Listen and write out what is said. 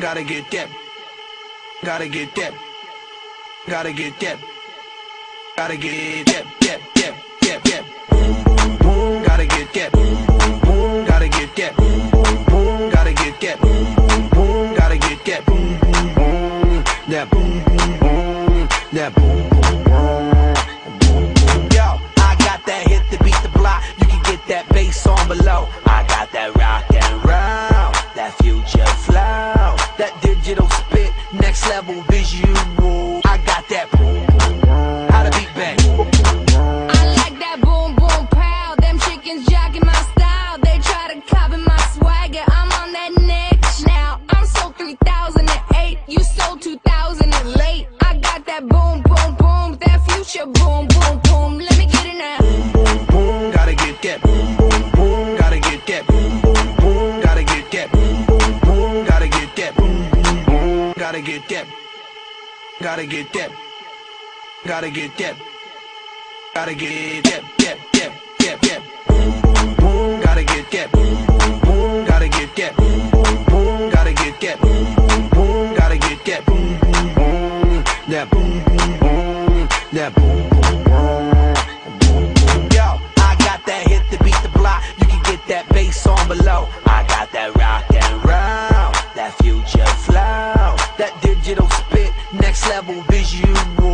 Gotta get that. Gotta get that. Gotta get that. Gotta get that. Boom, boom, boom. Gotta get that. Boom, boom, boom. Gotta get that. Boom, boom, boom. Gotta get that. Boom, boom, boom. Gotta get that. Boom, boom, boom. That boom, boom, boom. That boom, boom, boom. Yo, I got that hit to beat the block. You can get that bass on below. I got that rock and roll, that future flow, that digital spit, next level visual. I got that boom, boom, boom. How to beat bang. I like that boom, boom, pow. Them chickens jacking my style. They try to copy my swagger. I'm on that next now. I'm sold 3008. You sold 2000 and late. I got that boom, boom, boom. That future boom, boom, boom. Let me get it now. Boom, boom, boom. Gotta get that. Boom, boom, boom. Gotta get that. Boom, boom, boom. Gotta get that. Boom, boom, boom. Gotta get that. Boom, boom, boom. Gotta get that. Gotta get that. Gotta get that. Gotta get that. Boom, boom, boom. Gotta get that. Boom, boom, boom. Gotta get that. Boom, boom, boom. Gotta get that. Boom, boom, boom. Gotta get that. Boom, boom, boom. That boom, boom, boom. That boom, boom, boom. Yo, I got that hit to beat the block. You can get that bass on below. I got that rock and roll, that future flow, that digital spit, next level visual.